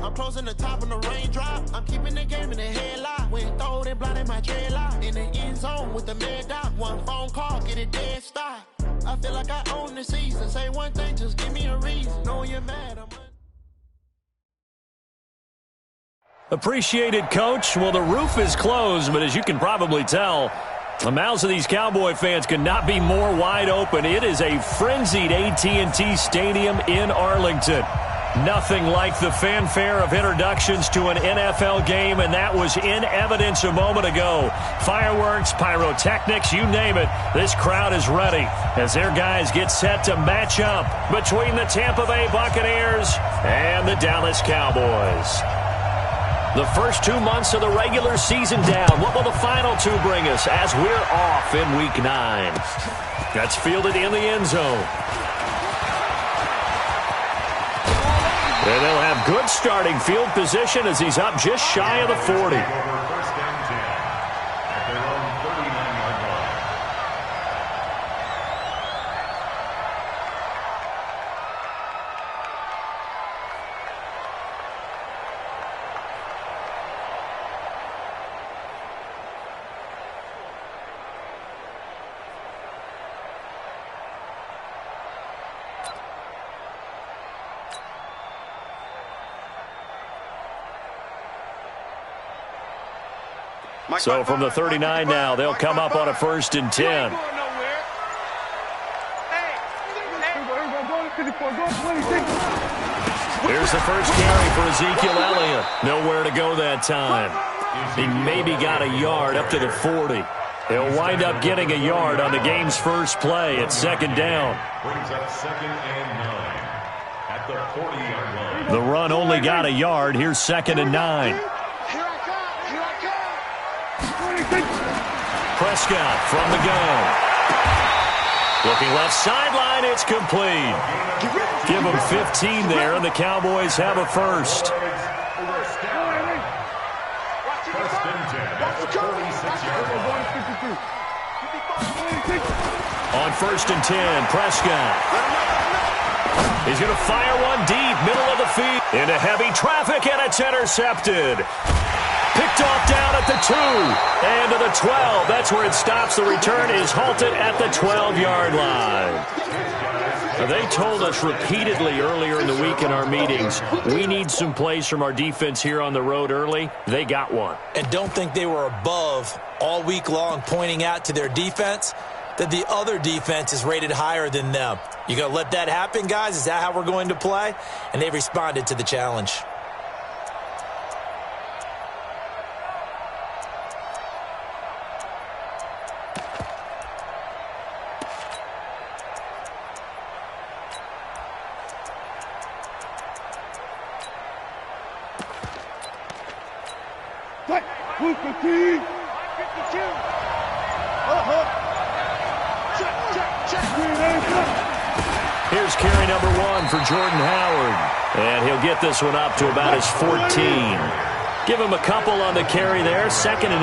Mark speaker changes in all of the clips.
Speaker 1: I'm closing the top on the raindrop. I'm keeping the game in the headlock. When throwed and blinded my dreadlock. In the end zone with the mad dot. One phone call, get it dead stop. I feel like I own the season. Say one thing, just give me a reason. Know you're mad,
Speaker 2: Appreciated, Coach. Well, the roof is closed, but as you can probably tell, the mouths of these Cowboy fans could not be more wide open. It is a frenzied AT&T Stadium in Arlington. Nothing like the fanfare of introductions to an NFL game, and that was in evidence a moment ago. Fireworks, pyrotechnics, you name it. This crowd is ready as their guys get set to match up between the Tampa Bay Buccaneers and the Dallas Cowboys. The first 2 months of the regular season down. What will the final two bring us as we're off in Week 9? That's fielded in the end zone. And they'll have good starting field position as he's up just shy of the 40. So from the 39 now, they'll come up on a 1st and 10. Here's the first carry for Ezekiel Elliott. Nowhere to go that time. He maybe got a yard up to the 40. He'll wind up getting a yard on the game's first play at 2nd down.
Speaker 3: Brings up 2nd and 9 at the 40-yard line.
Speaker 2: The run only got a yard. Here's 2nd and 9. Prescott from the gun. Looking left sideline, it's complete. Give them 15 there, and the Cowboys have a first.
Speaker 3: First and 10 at the 46-yard line.
Speaker 2: On 1st and 10, Prescott. He's going to fire one deep, middle of the field. Into heavy traffic, and it's intercepted. Picked off down at the 2 and to the 12. That's where it stops. The return is halted at the 12-yard line. They told us repeatedly earlier in the week in our meetings, we need some plays from our defense here on the road early. They got one.
Speaker 4: And don't think they were above all week long pointing out to their defense that the other defense is rated higher than them. You going to let that happen, guys? Is that how we're going to play? And they responded to the challenge.
Speaker 2: Here's carry number 1 for Jordan Howard. And he'll get this one up to about his 14. Give him a couple on the carry there. 2nd and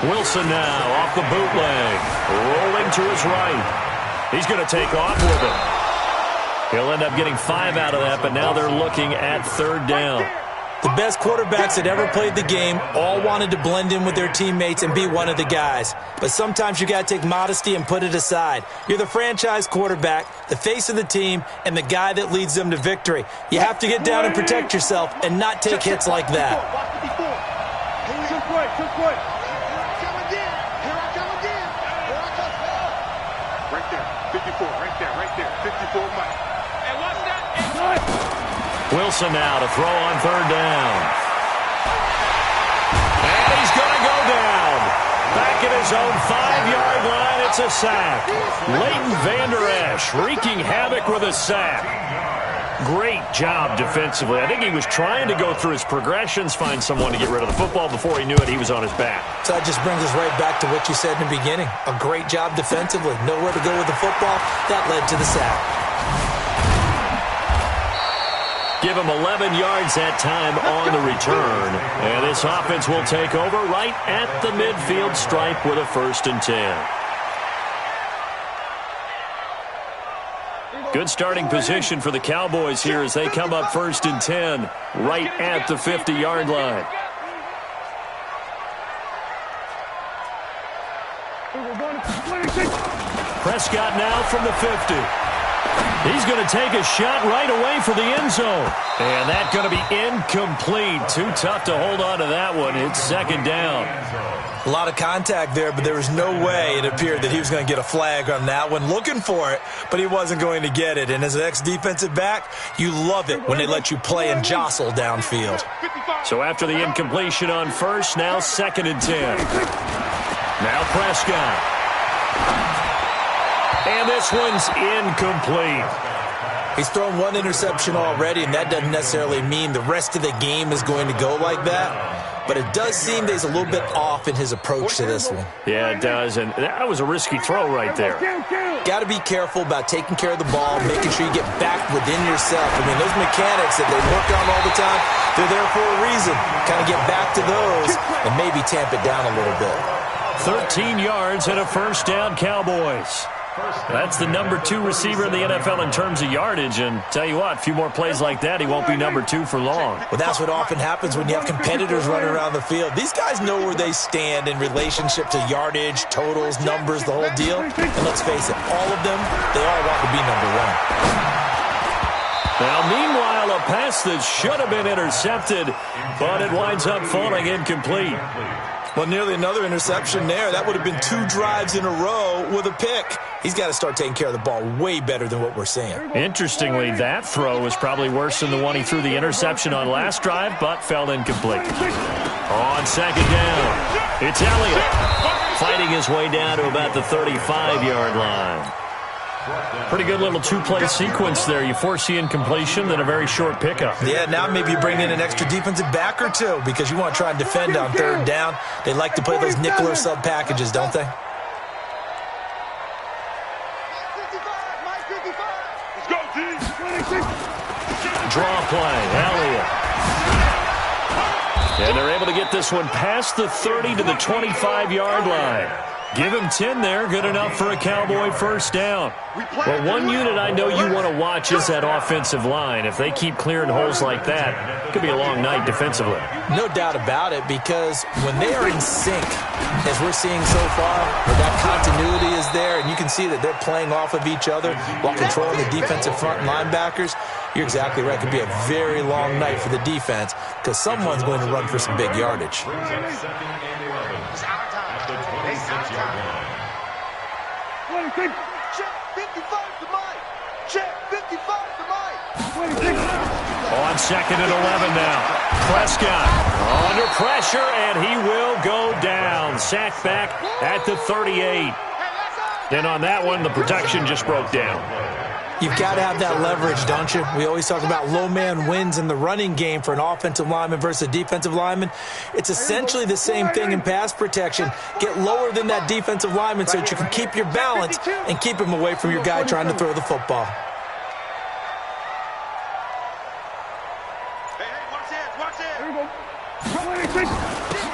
Speaker 2: 8. Wilson now off the bootleg. Rolling to his right. He's going to take off with it. He'll end up getting 5 out of that, but now they're looking at 3rd down.
Speaker 4: The best quarterbacks that ever played the game all wanted to blend in with their teammates and be one of the guys. But sometimes you got to take modesty and put it aside. You're the franchise quarterback, the face of the team, and the guy that leads them to victory. You have to get down and protect yourself and not take hits like that.
Speaker 5: Right there, 54, right there, 54 Mike. And watch that.
Speaker 2: Wilson now to throw on 3rd down. And he's going to go down. Back at his own 5-yard line, it's a sack. Leighton Vander Esch wreaking havoc with a sack. Great job defensively. I think he was trying to go through his progressions, find someone to get rid of the football. Before he knew it, he was on his back.
Speaker 4: So that just brings us right back to what you said in the beginning. A great job defensively. Nowhere to go with the football. That led to the sack.
Speaker 2: Give him 11 yards that time on the return. And this offense will take over right at the midfield stripe with a 1st and 10. Good starting position for the Cowboys here as they come up 1st and 10 right at the 50-yard line. Prescott now from the 50. He's going to take a shot right away for the end zone. And that's going to be incomplete. Too tough to hold on to that one. It's 2nd down.
Speaker 4: A lot of contact there, but there was no way it appeared that he was going to get a flag on that one. Looking for it, but he wasn't going to get it. And as an ex-defensive back, you love it when they let you play and jostle downfield.
Speaker 2: So after the incompletion on 1st, now 2nd and 10. Now Prescott. And this one's incomplete.
Speaker 4: He's thrown one interception already, and that doesn't necessarily mean the rest of the game is going to go like that. But it does seem that he's a little bit off in his approach to this one.
Speaker 2: Yeah, it does, and that was a risky throw right there.
Speaker 4: Got to be careful about taking care of the ball, making sure you get back within yourself. I mean, those mechanics that they work on all the time, they're there for a reason. Kind of get back to those and maybe tamp it down a little bit.
Speaker 2: 13 yards and a 1st down, Cowboys. That's the number 2 receiver in the NFL in terms of yardage, and tell you what, a few more plays like that, he won't be number 2 for long.
Speaker 4: Well, that's what often happens when you have competitors running around the field. These guys know where they stand in relationship to yardage, totals, numbers, the whole deal. And let's face it, all of them, they all want to be number 1.
Speaker 2: Now, meanwhile, a pass that should have been intercepted, but it winds up falling incomplete.
Speaker 4: Well, nearly another interception there. That would have been 2 drives in a row with a pick. He's got to start taking care of the ball way better than what we're seeing.
Speaker 2: Interestingly, that throw was probably worse than the one he threw the interception on last drive, but fell incomplete. On 2nd down, it's Elliott fighting his way down to about the 35-yard line. Pretty good little 2-play sequence there. You force the incompletion, then a very short pickup.
Speaker 4: Yeah, now maybe you bring in an extra defensive back or 2 because you want to try and defend on 3rd down. They like to play those nickel or sub packages, don't they?
Speaker 2: Draw play, Elliott. And they're able to get this one past the 30 to the 25-yard line. Give him 10 there, good enough for a Cowboy 1st down. Well, one unit I know you want to watch is that offensive line. If they keep clearing holes like that, it could be a long night defensively.
Speaker 4: No doubt about it, because when they are in sync, as we're seeing so far, where that continuity is there, and you can see that they're playing off of each other while controlling the defensive front linebackers, you're exactly right. It could be a very long night for the defense because someone's going to run for some big yardage.
Speaker 2: On 2nd and 11 now. Prescott under pressure, and he will go down. Sacked back at the 38. And on that one, the protection just broke down.
Speaker 4: You've got to have that leverage, don't you? We always talk about low man wins in the running game for an offensive lineman versus a defensive lineman. It's essentially the same thing in pass protection. Get lower than that defensive lineman so that you can keep your balance and keep him away from your guy trying to throw the football.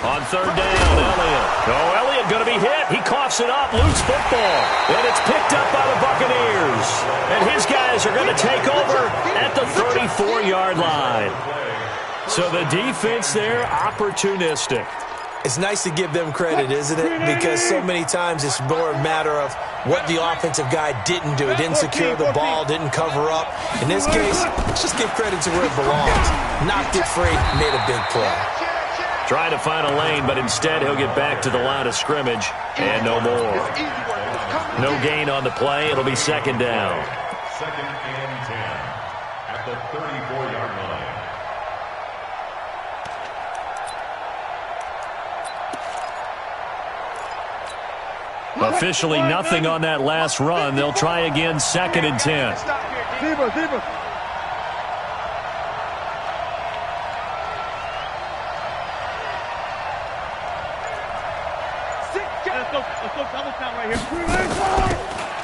Speaker 2: On 3rd down, Elliott. Oh, Elliott going to be hit. He coughs it up. Loose football. And it's picked up by the Buccaneers. And his guys are going to take over at the 34-yard line. So the defense there, opportunistic.
Speaker 4: It's nice to give them credit, isn't it? Because so many times it's more a matter of what the offensive guy didn't do. He didn't secure the ball, didn't cover up. In this case, let's just give credit to where it belongs. Knocked it free, made a big play.
Speaker 2: Trying to find a lane, but instead he'll get back to the line of scrimmage and no more. No gain on the play. It'll be 2nd down.
Speaker 3: 2nd and 10 at the 34-yard line.
Speaker 2: Officially nothing on that last run. They'll try again, 2nd and 10.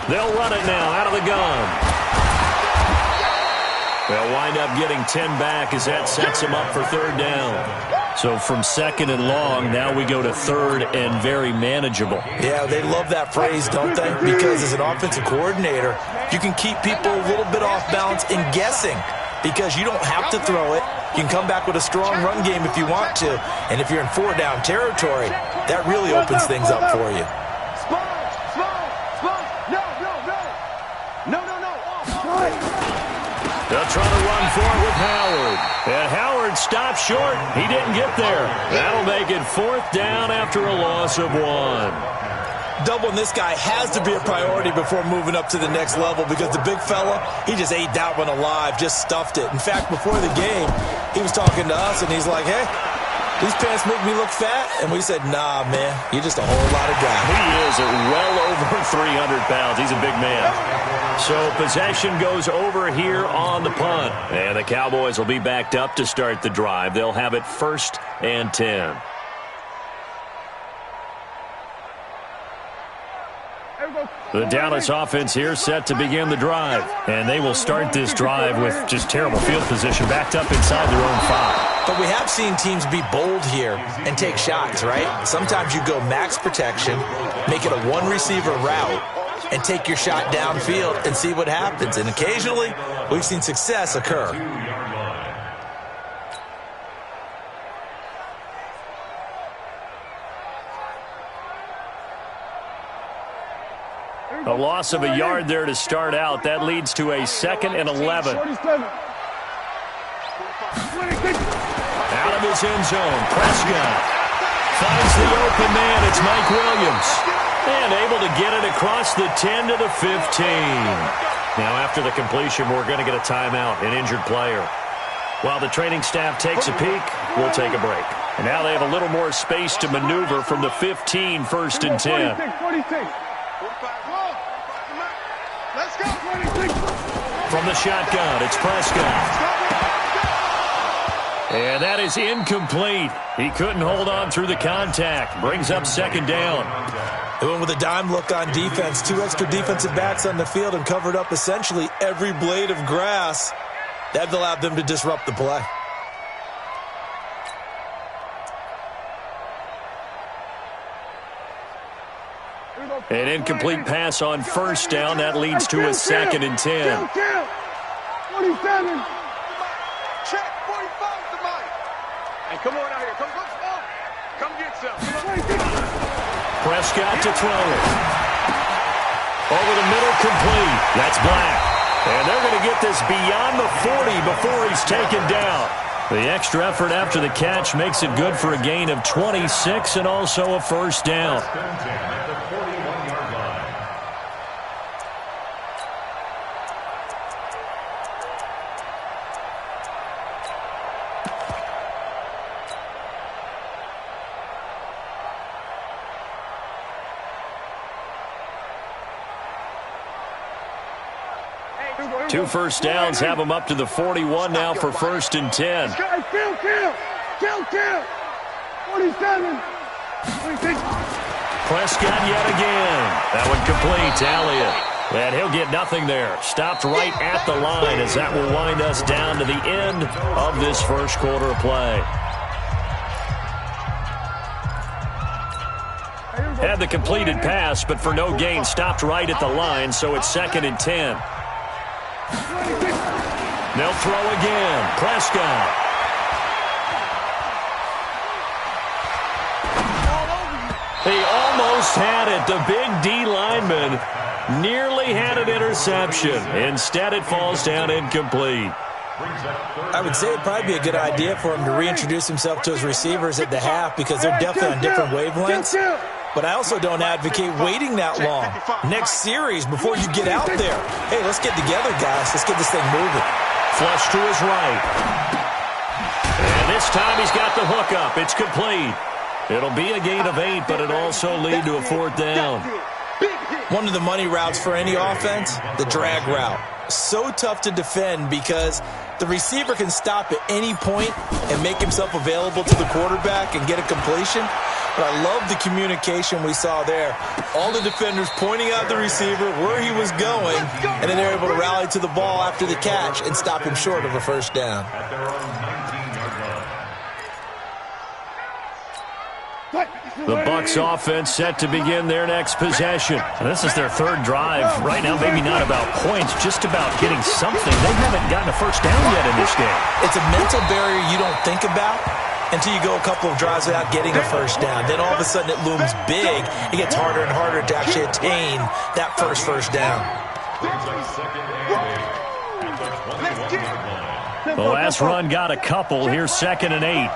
Speaker 2: They'll run it now out of the gun. They'll wind up getting 10 back as that sets them up for third down. So from second and long, now we go to third and very manageable.
Speaker 4: Yeah, they love that phrase, don't they? Because as an offensive coordinator, you can keep people a little bit off balance and guessing because you don't have to throw it. You can come back with a strong run game if you want to. And if you're in four-down territory, that really opens things up for you.
Speaker 2: They'll try to run for it with Howard. And Howard stops short. He didn't get there. That'll make it fourth down after a loss of 1.
Speaker 4: Doubling this guy has to be a priority before moving up to the next level because the big fella, he just ate that one alive, just stuffed it. In fact, before the game, he was talking to us, and he's like, hey, these pants make me look fat? And we said, nah, man, you're just a whole lot of guy.
Speaker 2: He is at well over 300 pounds. He's a big man. So possession goes over here on the punt. And the Cowboys will be backed up to start the drive. They'll have it 1st and 10. The Dallas offense here set to begin the drive. And they will start this drive with just terrible field position backed up inside their own 5.
Speaker 4: But we have seen teams be bold here and take shots, right? Sometimes you go max protection, make it a one-receiver route, and take your shot downfield and see what happens. And occasionally, we've seen success occur.
Speaker 2: A loss of a yard there to start out. That leads to a 2nd and 11. Out of his end zone, Prescott finds the open man. It's Mike Williams. And able to get it across the 10 to the 15. Now after the completion, we're going to get a timeout, an injured player. While the training staff takes a peek, we'll take a break. And now they have a little more space to maneuver from the 15, 1st and 10. From the shotgun, it's Prescott. And that is incomplete. He couldn't hold on through the contact. Brings up 2nd down.
Speaker 4: They went with a dime look on defense. 2 extra defensive backs on the field and covered up essentially every blade of grass. That allowed them to disrupt the play.
Speaker 2: An incomplete pass on 1st down. That leads to a 2nd and 10.
Speaker 5: 47. Check 45 to Mike. Hey, come on out here. Come get some.
Speaker 2: Prescott to throw it. Over the middle, complete. That's Black. And they're going to get this beyond the 40 before he's taken down. The extra effort after the catch makes it good for a gain of 26 and also a 1st down. Two 1st downs have them up to the 41 now for 1st and 10.
Speaker 5: Kill. 47.
Speaker 2: Prescott yet again. That one complete to Elliott. And he'll get nothing there. Stopped right at the line as that will wind us down to the end of this 1st quarter of play. Had the completed pass, but for no gain, stopped right at the line, so it's 2nd and 10. They'll throw again. Prescott. He almost had it. The big D lineman nearly had an interception. Instead, it falls down incomplete.
Speaker 4: I would say it'd probably be a good idea for him to reintroduce himself to his receivers at the half because they're definitely on different wavelengths. But I also don't advocate waiting that long. Next series before you get out there. Hey, let's get together, guys. Let's get this thing moving.
Speaker 2: Flush to his right. And this time he's got the hook up. It's complete. It'll be a gain of 8, but it'll also lead to a 4th down.
Speaker 4: One of the money routes for any offense, the drag route. so tough to defend because the receiver can stop at any point and make himself available to the quarterback and get a completion. But I love the communication we saw there. All the defenders pointing out the receiver, where he was going, and then they're able to rally to the ball after the catch and stop him short of a first down.
Speaker 2: The Bucs offense set to begin their next possession. And this is their third drive. Right now, maybe not about points, just about getting something. They haven't gotten a first down yet in this game.
Speaker 4: It's a mental barrier you don't think about until you go a couple of drives without getting a first down. Then all of a sudden it looms big. It gets harder and harder to actually attain that first down.
Speaker 2: The last run got a couple. Here's 2nd and 8.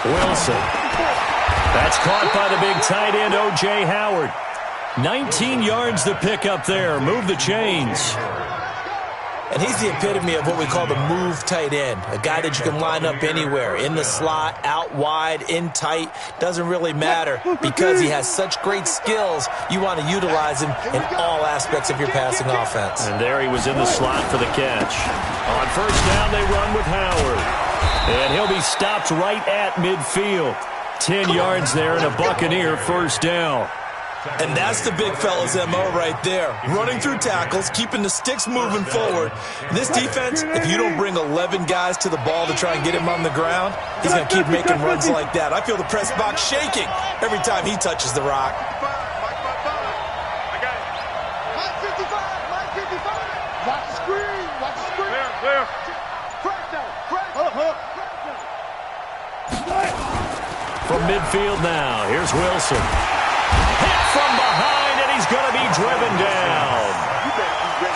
Speaker 2: Wilson. That's caught by the big tight end, O.J. Howard. 19 yards to pick up there. Move the chains.
Speaker 4: And he's the epitome of what we call the move tight end, a guy that you can line up anywhere, in the slot, out wide, in tight, doesn't really matter because he has such great skills. You want to utilize him in all aspects of your passing offense.
Speaker 2: And there he was in the slot for the catch. On first down, they run with Howard. And he'll be stopped right at midfield. 10 yards there and a Buccaneer first down.
Speaker 4: And that's the big fella's MO right there. Running through tackles, keeping the sticks moving forward. This defense, if you don't bring 11 guys to the ball to try and get him on the ground, he's going to keep making runs like that. I feel the press box shaking every time he touches the rock.
Speaker 5: I got it. 55. Watch the screen. Watch the screen. Clear.
Speaker 2: From midfield now, here's Wilson. Hit from behind, and he's going to be driven down.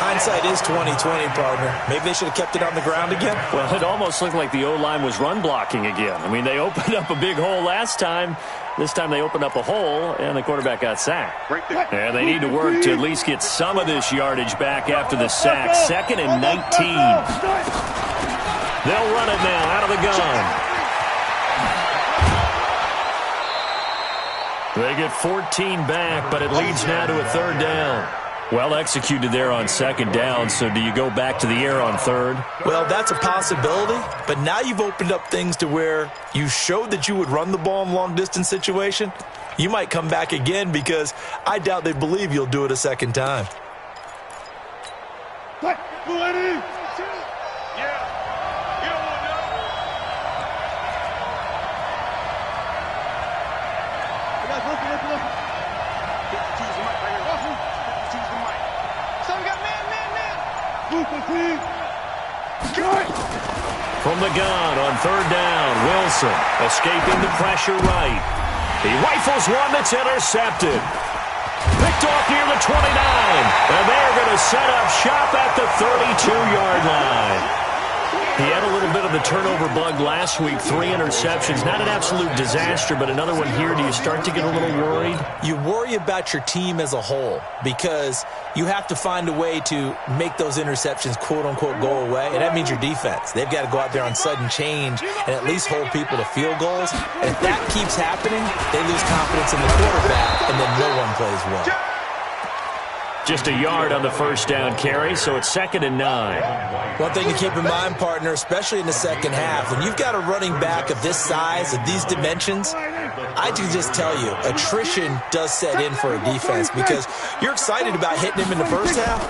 Speaker 4: Hindsight is 20/20, partner. Maybe they should have kept it on the ground again.
Speaker 2: Well, it almost looked like the O-line was run blocking again. I mean, they opened up a big hole last time. This time they opened up a hole, and the quarterback got sacked. And they need to work to at least get some of this yardage back after the sack. 2nd and 19. They'll run it now out of the gun. They get 14 back, but it leads now to a 3rd down. Well executed there on 2nd down, so do you go back to the air on 3rd?
Speaker 4: Well, that's a possibility, but now you've opened up things to where you showed that you would run the ball in long-distance situation. You might come back again because I doubt they believe you'll do it a 2nd time.
Speaker 2: From the gun on 3rd down, Wilson escaping the pressure right. He rifles one that's intercepted. Picked off near the 29, and they're going to set up shop at the 32-yard line. He had a little bit of the turnover bug last week, 3 interceptions. Not an absolute disaster, but another one here. Do you start to get a little worried?
Speaker 4: You worry about your team as a whole because you have to find a way to make those interceptions, quote-unquote, go away, and that means your defense. They've got to go out there on sudden change and at least hold people to field goals. And if that keeps happening, they lose confidence in the quarterback, and then no one plays well.
Speaker 2: Just a yard on the first down carry, so it's 2nd and 9.
Speaker 4: One thing to keep in mind, partner, especially in the second half, when you've got a running back of this size, of these dimensions, I can just tell you, attrition does set in for a defense because you're excited about hitting him in the first half.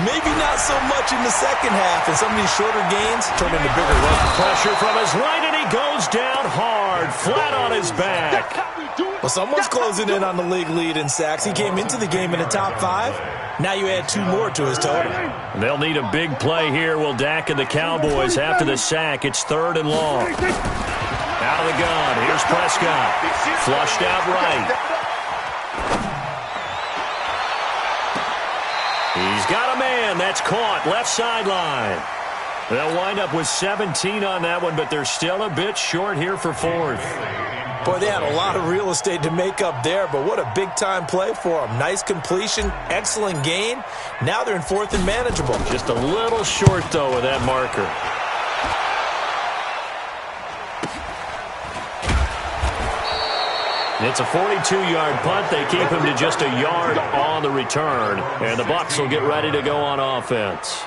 Speaker 4: Maybe not so much in the second half, and some of these shorter gains turn into bigger runs.
Speaker 2: Pressure from his right, and he goes down hard, flat on his back.
Speaker 4: Well, someone's closing in on the league lead in sacks. He came into the game in the top 5. Now you add 2 more to his total.
Speaker 2: They'll need a big play here. Will Dak and the Cowboys after the sack. It's 3rd and long. Out of the gun. Here's Prescott. Flushed out right. He's got a man. That's caught. Left sideline. They'll wind up with 17 on that one, but they're still a bit short here for 4th.
Speaker 4: Boy, they had a lot of real estate to make up there, but what a big-time play for them. Nice completion, excellent gain. Now they're in 4th and manageable.
Speaker 2: Just a little short, though, with that marker. It's a 42-yard punt. They keep him to just a yard on the return. And the Bucs will get ready to go on offense.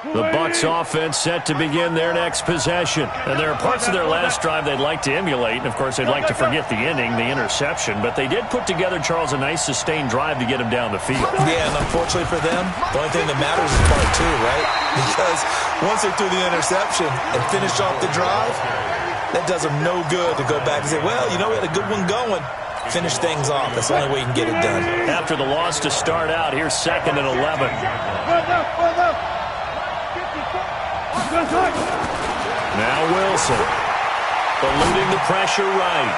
Speaker 2: The Bucs offense set to begin their next possession. And there are parts of their last drive they'd like to emulate. And, of course, they'd like to forget the ending, the interception. But they did put together, Charles, a nice sustained drive to get him down the field.
Speaker 4: Yeah, and unfortunately for them, the only thing that matters is part two, right? Because once they threw the interception and finished off the drive, that does them no good to go back and say, well, you know, we had a good one going. Finish things off. That's the only way you can get it done.
Speaker 2: After the loss to start out, here's 2nd and 11. Now Wilson, eluding the pressure right.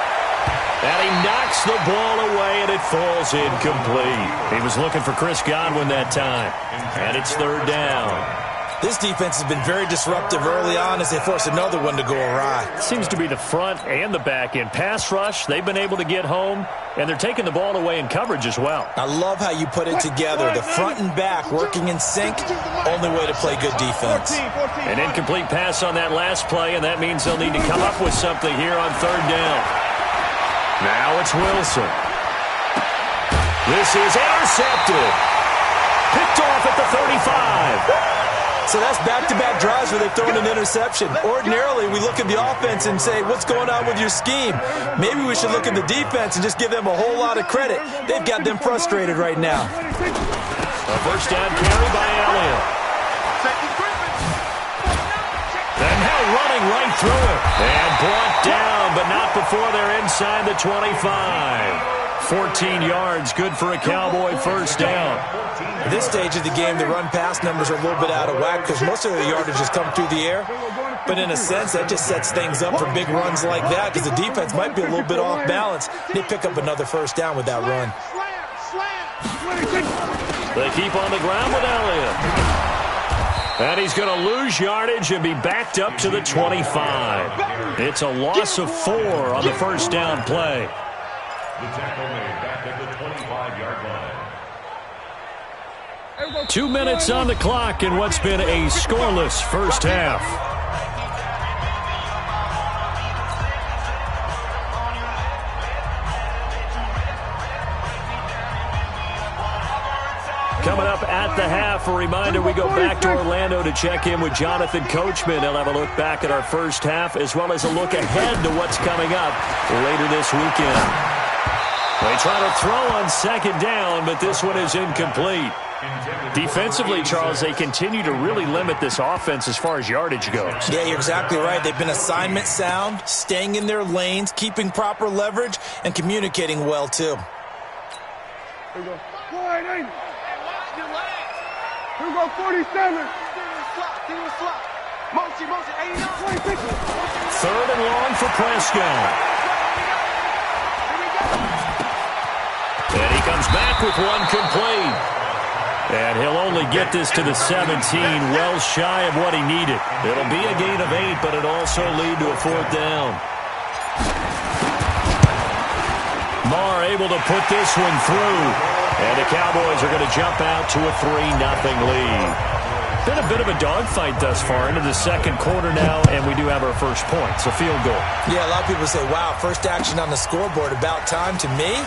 Speaker 2: And he knocks the ball away, and it falls incomplete. He was looking for Chris Godwin that time. And it's 3rd down.
Speaker 4: This defense has been very disruptive early on as they force another one to go awry.
Speaker 2: Seems to be the front and the back end. Pass rush, they've been able to get home, and they're taking the ball away in coverage as well.
Speaker 4: I love how you put it together. The front and back working in sync, only way to play good defense.
Speaker 2: An incomplete pass on that last play, and that means they'll need to come up with something here on 3rd down. Now it's Wilson. This is intercepted. Picked off at the 35.
Speaker 4: So that's back-to-back drives where they've thrown an interception. Ordinarily, we look at the offense and say, what's going on with your scheme? Maybe we should look at the defense and just give them a whole lot of credit. They've got them frustrated right now.
Speaker 2: A first down carry by Elliott. And now running right through it. And brought down, but not before they're inside the 25. 14 yards, good for a Cowboy first down.
Speaker 4: At this stage of the game, the run-pass numbers are a little bit out of whack because most of the yardage has come through the air. But in a sense, that just sets things up for big runs like that because the defense might be a little bit off balance. They pick up another first down with that run.
Speaker 2: They keep on the ground with Elliott. And he's going to lose yardage and be backed up to the 25. It's a loss of 4 on the first down play.
Speaker 3: The tackle made back at the 25-yard line.
Speaker 2: 2 minutes on the clock in what's been a scoreless first half. Coming up at the half, a reminder, we go back to Orlando to check in with Jonathan Coachman. He'll have a look back at our first half as well as a look ahead to what's coming up later this weekend. They try to throw on 2nd down, but this one is incomplete. Defensively, Charles, they continue to really limit this offense as far as yardage goes.
Speaker 4: Yeah, you're exactly right. They've been assignment sound, staying in their lanes, keeping proper leverage, and communicating well, too.
Speaker 5: Here we go. Here we go, 47. Motion, 89.
Speaker 2: 3rd and long for Prescott. And he comes back with one complete. And he'll only get this to the 17, well shy of what he needed. It'll be a gain of 8, but it'll also lead to a 4th down. Marr able to put this one through. And the Cowboys are going to jump out to a 3-0 lead. Been a bit of a dogfight thus far into the 2nd quarter now, and we do have our first points, a field goal.
Speaker 4: Yeah, a lot of people say, wow, first action on the scoreboard, about time. To me,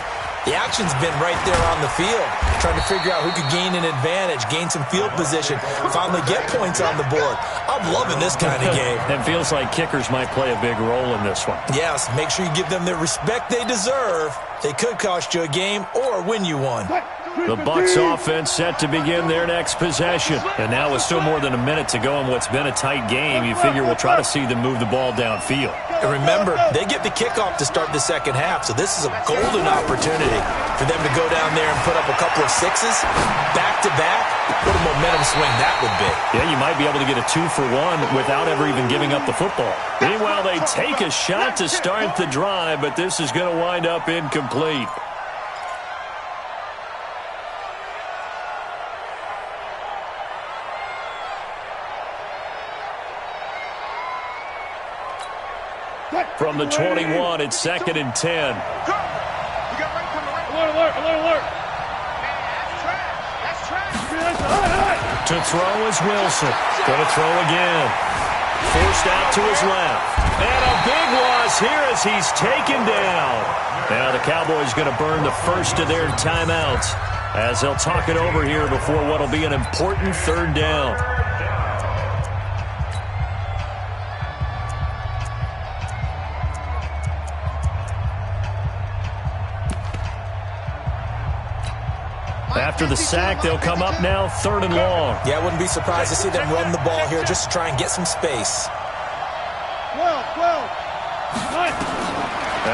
Speaker 4: the action's been right there on the field, trying to figure out who could gain an advantage, gain some field position, finally get points on the board. I'm loving this kind of game.
Speaker 2: It feels like kickers might play a big role in this one.
Speaker 4: Yes, make sure you give them the respect they deserve. They could cost you a game or win you one.
Speaker 2: The Bucs offense set to begin their next possession. And now with still more than a minute to go in what's been a tight game, you figure we'll try to see them move the ball downfield.
Speaker 4: And remember, they get the kickoff to start the second half, so this is a golden opportunity for them to go down there and put up a couple of sixes, back-to-back. What a momentum swing that would be.
Speaker 2: Yeah, you might be able to get a 2-for-1 without ever even giving up the football. Meanwhile, they take a shot to start the drive, but this is going to wind up incomplete. From the 21, it's 2nd and 10.
Speaker 5: Alert.
Speaker 2: To throw is Wilson. Going to throw again. Forced out to his left. And a big loss here as he's taken down. Now the Cowboys going to burn the first of their timeouts as they'll talk it over here before what will be an important third down. After the sack, they'll come up now 3rd and long.
Speaker 4: Yeah, I wouldn't be surprised to see them run the ball here just to try and get some space.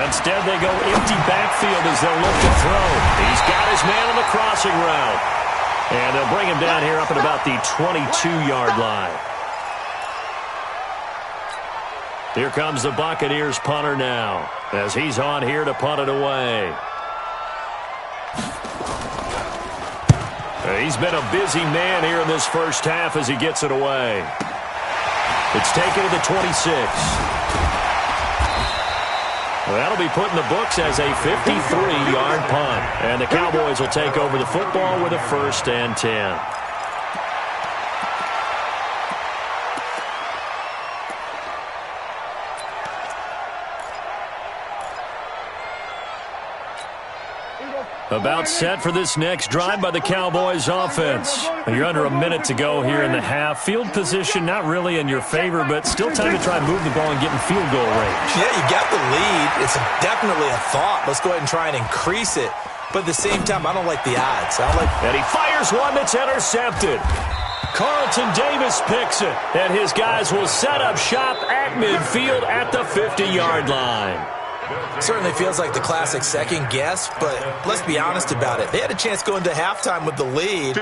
Speaker 2: Instead, they go empty backfield as they'll look to throw. He's got his man on the crossing route. And they'll bring him down here up at about the 22-yard line. Here comes the Buccaneers punter now as he's on here to punt it away. He's been a busy man here in this first half as he gets it away. It's taken to the 26. Well, that'll be put in the books as a 53-yard punt. And the Cowboys will take over the football with a 1st and 10. About set for this next drive by the Cowboys offense. You're under a minute to go here in the half. Field position not really in your favor, but still time to try and move the ball and get in field goal range.
Speaker 4: Yeah, you got the lead. It's definitely a thought. Let's go ahead and try and increase it. But at the same time, I don't like the odds.
Speaker 2: And he fires one that's intercepted. Carlton Davis picks it. And his guys will set up shop at midfield at the 50-yard line.
Speaker 4: Certainly feels like the classic second guess, but let's be honest about it. They had a chance going to halftime with the lead.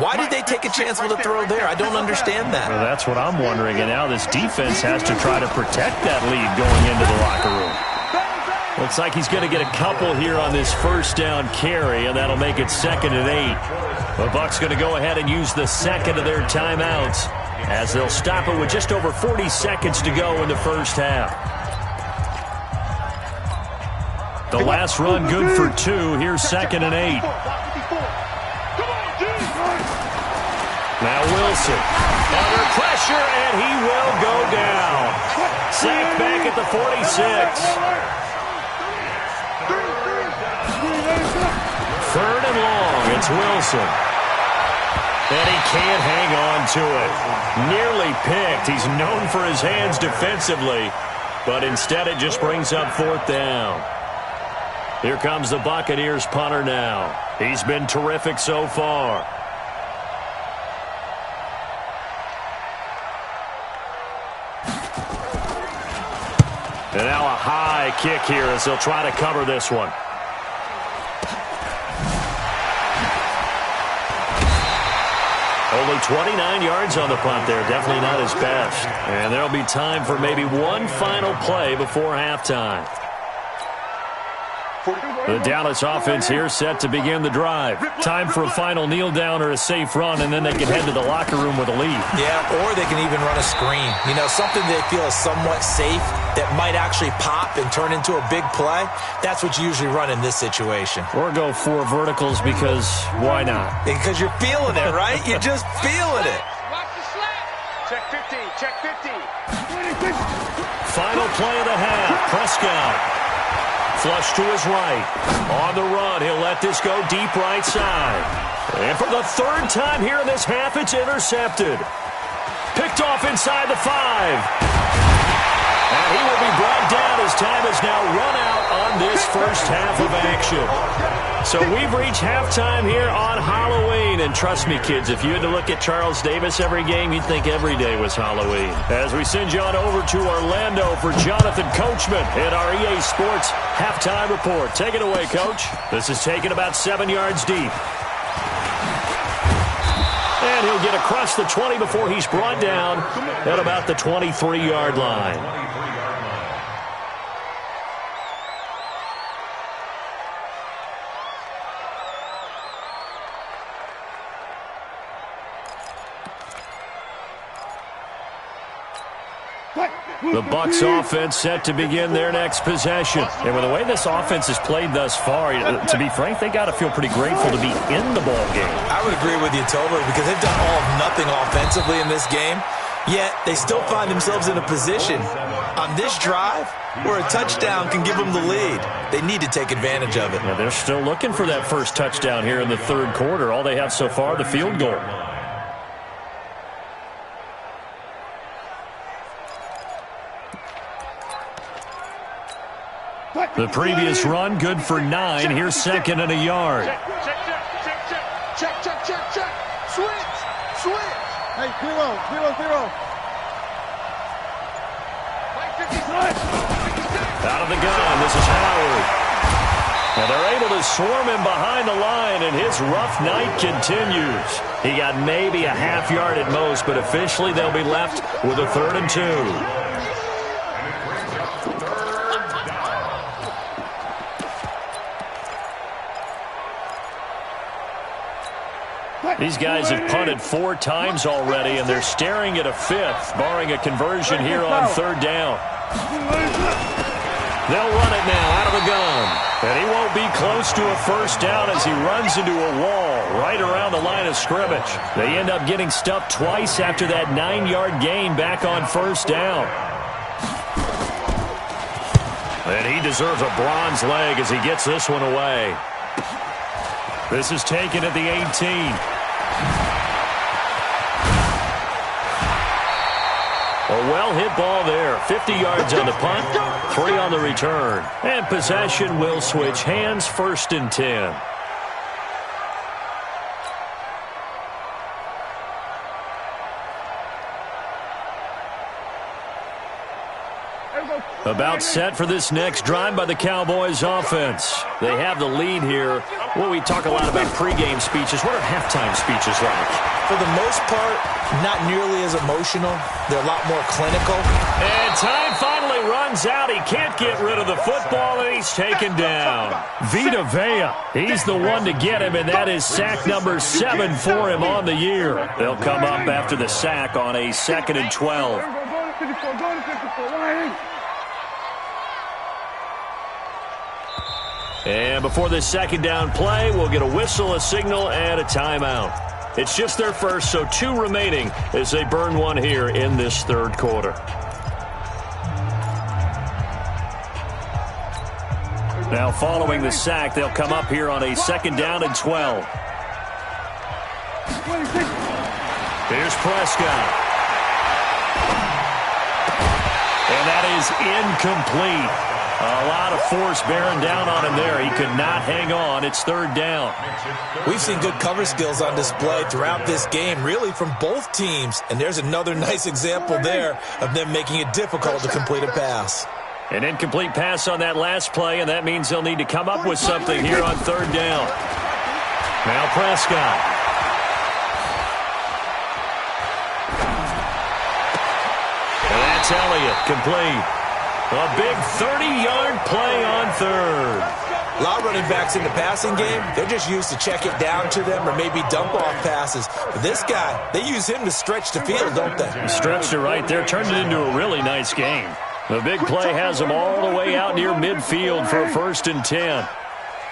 Speaker 4: Why did they take a chance with a throw there? I don't understand that.
Speaker 2: Well, that's what I'm wondering, and now this defense has to try to protect that lead going into the locker room. Looks like he's going to get a couple here on this first down carry, and that'll make it 2nd and 8. The Bucs going to go ahead and use the second of their timeouts as they'll stop it with just over 40 seconds to go in the first half. The last run good for 2. Here's 2nd and 8. Now Wilson under pressure, and he will go down. Sacked back at the 46. 3rd and long. It's Wilson. And he can't hang on to it. Nearly picked. He's known for his hands defensively, but instead it just brings up 4th down. Here comes the Buccaneers punter now. He's been terrific so far. And now a high kick here as they'll try to cover this one. Only 29 yards on the punt there. Definitely not his best. And there'll be time for maybe one final play before halftime. The Dallas offense here set to begin the drive. Time for a final kneel down or a safe run, and then they can head to the locker room with a lead.
Speaker 4: Yeah, or they can even run a screen. You know, something they feel is somewhat safe that might actually pop and turn into a big play. That's what you usually run in this situation.
Speaker 2: Or go 4 verticals because why not?
Speaker 4: Because you're feeling it, right? You're just feeling it.
Speaker 5: Watch the slap. Check 15. Check 15.
Speaker 2: Final play of the half. Prescott. Flush to his right. On the run, he'll let this go deep right side. And for the 3rd time here in this half, it's intercepted. Picked off inside the 5. And he will be brought down as time has now run out on this first half of action. So we've reached halftime here on Halloween. And trust me, kids, if you had to look at Charles Davis every game, you'd think every day was Halloween. As we send you on over to Orlando for Jonathan Coachman in our EA Sports Halftime Report. Take it away, Coach. This is taken about 7 yards deep. And he'll get across the 20 before he's brought down at about the 23-yard line. The Bucs offense set to begin their next possession. And with the way this offense has played thus far, to be frank, they got to feel pretty grateful to be in the ball game.
Speaker 4: I would agree with you totally because they've done all of nothing offensively in this game, yet they still find themselves in a position on this drive where a touchdown can give them the lead. They need to take advantage of it.
Speaker 2: Yeah, they're still looking for that first touchdown here in the third quarter. All they have so far, the field goal. The previous run, good for 9. Here's second and a yard.
Speaker 5: Check. Switch. Hey, zero.
Speaker 2: Out of the gun, this is Howard. And they're able to swarm him behind the line, and his rough night continues. He got maybe a half yard at most, but officially they'll be left with a 3rd and 2. These guys have punted 4 times already, and they're staring at a 5th, barring a conversion here on 3rd down. They'll run it now out of the gun. And he won't be close to a first down as he runs into a wall right around the line of scrimmage. They end up getting stuffed twice after that 9-yard gain back on first down. And he deserves a bronze leg as he gets this one away. This is taken at the 18. A well-hit ball there. 50 yards on the punt, 3 on the return. And possession will switch hands, 1st and 10. About set for this next drive by the Cowboys offense. They have the lead here. Well, we talk a lot about pregame speeches. What are halftime speeches like?
Speaker 4: For the most part, not nearly as emotional. They're a lot more clinical.
Speaker 2: And time finally runs out. He can't get rid of the football, and he's taken down. Vita Vea, he's the one to get him, and that is sack number 7 for him on the year. They'll come up after the sack on a 2nd and 12. And before this second down play, we'll get a whistle, a signal, and a timeout. It's just their first, so 2 remaining as they burn one here in this third quarter. Now following the sack, they'll come up here on a 2nd down and 12. Here's Prescott. And that is incomplete. A lot of force bearing down on him there. He could not hang on. It's 3rd down.
Speaker 4: We've seen good cover skills on display throughout this game, really from both teams. And there's another nice example there of them making it difficult to complete a pass.
Speaker 2: An incomplete pass on that last play, and that means they'll need to come up with something here on 3rd down. Now Prescott. And that's Elliott, complete. A big 30-yard play on 3rd.
Speaker 4: A lot of running backs in the passing game, they're just used to check it down to them or maybe dump-off passes. But this guy, they use him to stretch the field, don't they?
Speaker 2: Stretched it right there, turned it into a really nice game. The big play has them all the way out near midfield for a 1st and 10.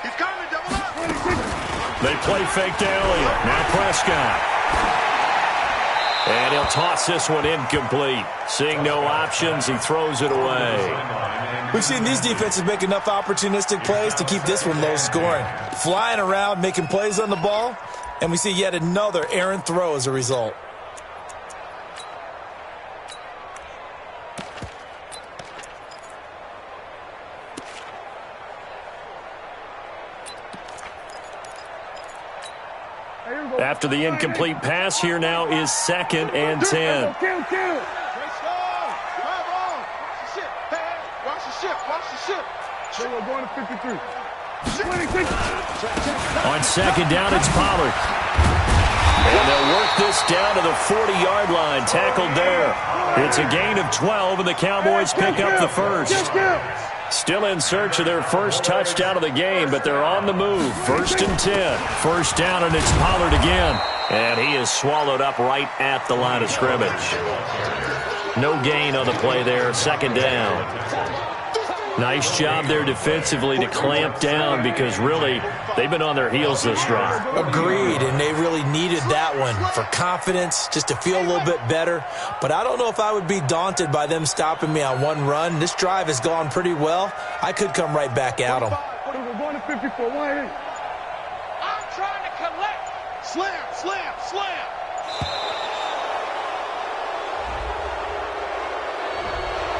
Speaker 5: He's coming, double up.
Speaker 2: They play fake to Elliott. Now Prescott. And he'll toss this one incomplete. Seeing no options, he throws it away.
Speaker 4: We've seen these defenses make enough opportunistic plays to keep this one low scoring. Flying around, making plays on the ball, and we see yet another errant throw as a result.
Speaker 2: After the incomplete pass, here now is 2nd and 10.
Speaker 5: Watch the ship. We're going to 53.
Speaker 2: On 2nd down, it's Pollard. And they'll work this down to the 40-yard line. Tackled there. It's a gain of 12, and the Cowboys pick up the first. Still in search of their first touchdown of the game, but they're on the move. 1st and 10. First down, and it's Pollard again. And he is swallowed up right at the line of scrimmage. No gain on the play there, second down. Nice job there defensively to clamp down because really they've been on their heels this drive.
Speaker 4: Agreed, and they really needed that one for confidence, just to feel a little bit better. But I don't know if I would be daunted by them stopping me on one run. This drive has gone pretty well. I could come right back at them.
Speaker 5: We're going to 54. I'm trying to collect. Slam, slam, slam.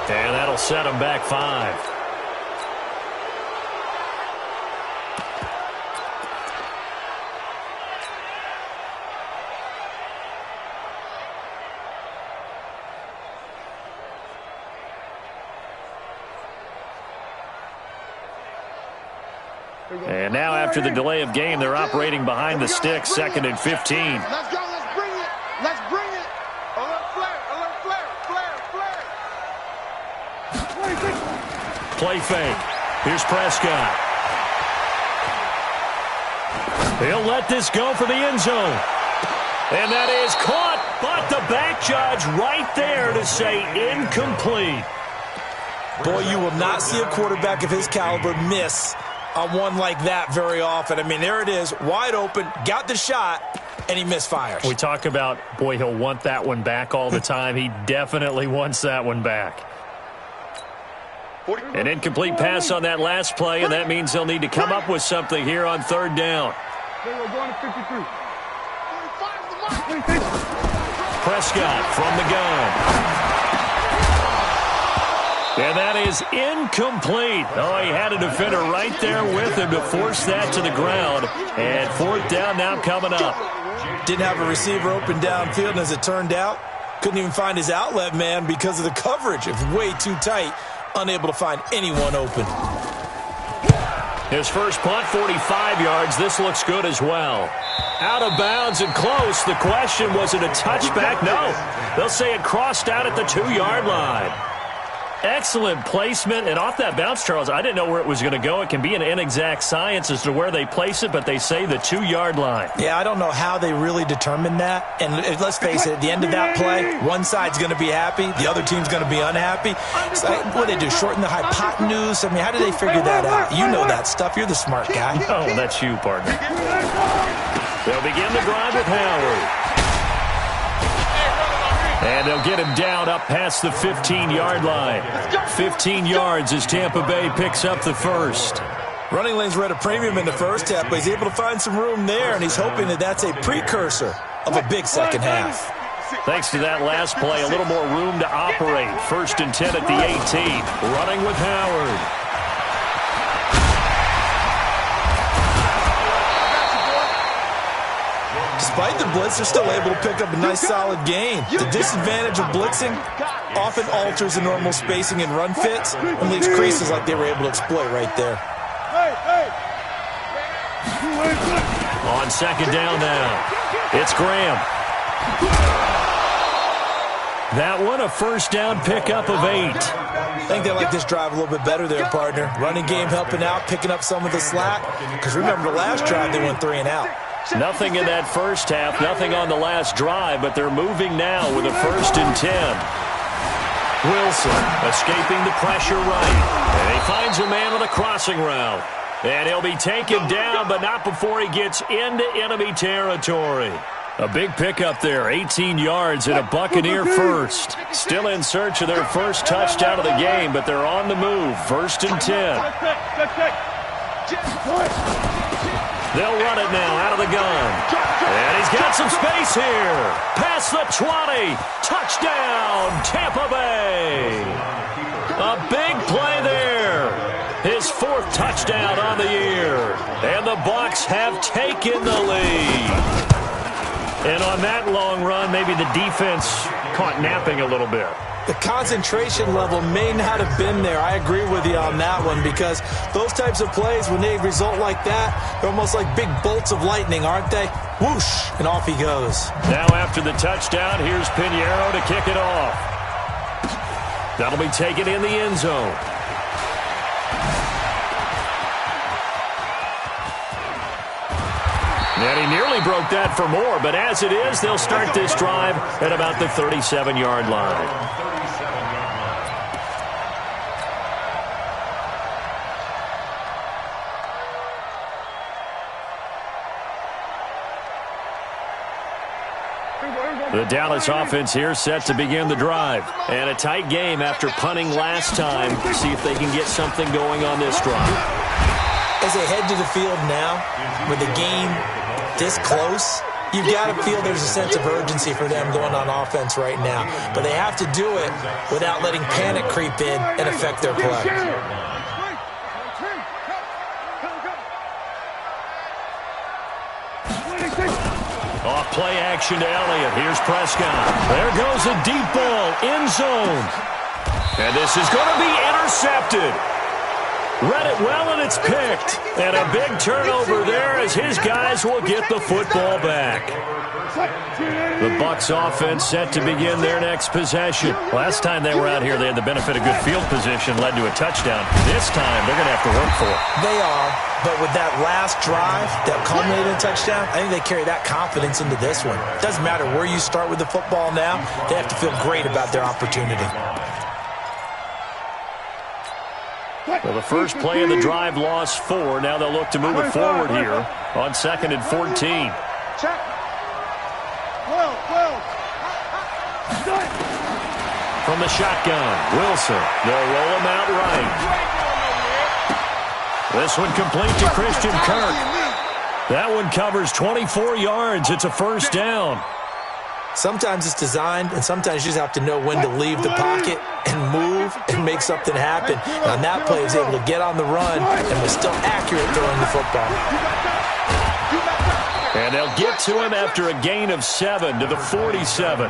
Speaker 2: And that'll set them back 5. And now after the delay of game, they're operating behind the sticks, 2nd and 15.
Speaker 5: Let's go, let's bring it. Let's bring it. Alert flare,
Speaker 2: Play fake. Here's Prescott. He'll let this go for the end zone. And that is caught, but the back judge right there to say incomplete.
Speaker 4: Boy, you will not see a quarterback of his caliber miss on one like that very often. I mean, there it is, wide open, got the shot, and he misfires.
Speaker 2: We talk about, boy, he'll want that one back all the time. He definitely wants that one back. An incomplete pass on that last play, and that means they'll need to come up with something here on 3rd down.
Speaker 5: We're going to 53.
Speaker 2: Prescott from the gun. And that is incomplete. Oh, he had a defender right there with him to force that to the ground. And 4th down now coming up.
Speaker 4: Didn't have a receiver open downfield, and as it turned out, couldn't even find his outlet man because of the coverage. It was way too tight, unable to find anyone open.
Speaker 2: His first punt, 45 yards. This looks good as well. Out of bounds and close. The question, was it a touchback? No. They'll say it crossed out at the 2-yard line. Excellent placement, and off that bounce, Charles, I didn't know where it was going to go. It can be an inexact science as to where they place it, but they say the 2-yard line.
Speaker 4: Yeah, I don't know how they really determined that. And let's face it, at the end of that play, one side's going to be happy, the other team's going to be unhappy. So, what do they do, shorten the hypotenuse? I mean, how did they figure that out? You know that stuff. You're the smart guy.
Speaker 2: Oh, that's you, partner. They'll begin the drive with Howard. And they'll get him down up past the 15-yard line. 15 yards as Tampa Bay picks up the first.
Speaker 4: Running lanes were at a premium in the first half, but he's able to find some room there, and he's hoping that that's a precursor of a big second half.
Speaker 2: Thanks to that last play, a little more room to operate. 1st and 10 at the 18. Running with Howard.
Speaker 4: Despite the blitz, they're still able to pick up a nice solid gain. The disadvantage of blitzing often alters the normal spacing and run fits and leaves creases like they were able to exploit right there.
Speaker 2: On 2nd down now, it's Graham. That one, a 1st down pickup of 8.
Speaker 4: I think they like this drive a little bit better there, partner. Running game helping out, picking up some of the slack. Because remember, the last drive they went 3 and out.
Speaker 2: Nothing in that first half, nothing on the last drive, but they're moving now with a 1st and 10. Wilson escaping the pressure right. And he finds a man on the crossing route. And he'll be taken down, but not before he gets into enemy territory. A big pickup there, 18 yards and a Buccaneer first. Still in search of their first touchdown of the game, but they're on the move. 1st and 10. They'll run it now out of the gun. And he's got some space here. Past the 20. Touchdown, Tampa Bay. A big play there. His 4th touchdown on the year. And the Bucs have taken the lead. And on that long run, maybe the defense caught napping a little bit.
Speaker 4: The concentration level may not have been there. I agree with you on that one because those types of plays, when they result like that, they're almost like big bolts of lightning, aren't they? Whoosh, and off he goes.
Speaker 2: Now after the touchdown, here's Pinheiro to kick it off. That'll be taken in the end zone. And he nearly broke that for more, but as it is, they'll start this drive at about the 37-yard line. The Dallas offense here set to begin the drive. And a tight game after punting last time. See if they can get something going on this drive.
Speaker 4: As they head to the field now, with the game this close, you've got to feel there's a sense of urgency for them going on offense right now. But they have to do it without letting panic creep in and affect their play.
Speaker 2: Off play action to Elliott. Here's Prescott. There goes a deep ball, end zone. And this is going to be intercepted. Read it well, and it's picked. And a big turnover there as his guys will get the football back. The Bucs offense set to begin their next possession. Last time they were out here, they had the benefit of good field position, led to a touchdown. This time, they're going to have to work for it.
Speaker 4: They are, but with that last drive that culminated in a touchdown, I think they carry that confidence into this one. Doesn't matter where you start with the football now, they have to feel great about their opportunity.
Speaker 2: Well, the first play of the drive lost 4. Now they'll look to move it forward here on 2nd and 14.
Speaker 5: Check.
Speaker 2: From the shotgun, Wilson. They'll roll him out right. This one complete to Christian Kirk. That one covers 24 yards. It's a first down.
Speaker 4: Sometimes it's designed, and sometimes you just have to know when to leave the pocket and move and make something happen. And on that play, he was able to get on the run and was still accurate throwing the football.
Speaker 2: And they'll get to him after a gain of 7 to the 47.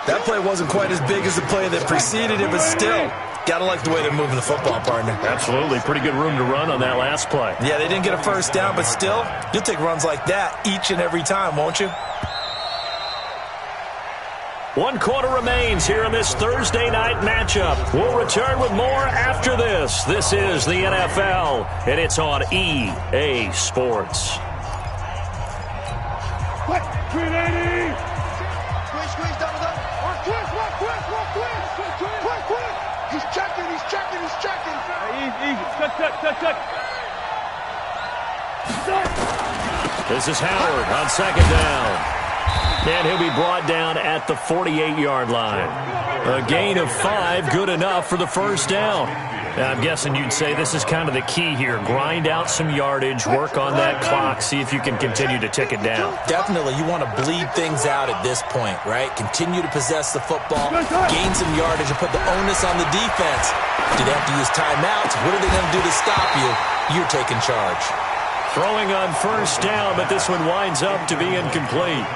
Speaker 4: That play wasn't quite as big as the play that preceded it, but still, got to like the way they're moving the football, partner.
Speaker 2: Absolutely. Pretty good room to run on that last play.
Speaker 4: Yeah, they didn't get a first down, but still, you'll take runs like that each and every time, won't you?
Speaker 2: 1 quarter remains here in this Thursday night matchup. We'll return with more after this. This is the NFL, and it's on EA Sports.
Speaker 5: 380. Squeeze, double. Quick. He's checking. Easy. Cut.
Speaker 2: This is Howard on 2nd down. And he'll be brought down at the 48-yard line. A gain of 5, good enough for the first down. Now, I'm guessing you'd say this is kind of the key here. Grind out some yardage, work on that clock, see if you can continue to tick it down.
Speaker 4: Definitely. You want to bleed things out at this point, right? Continue to possess the football, gain some yardage, and put the onus on the defense. Do they have to use timeouts? What are they going to do to stop you? You're taking charge.
Speaker 2: Throwing on first down, but this one winds up to be incomplete.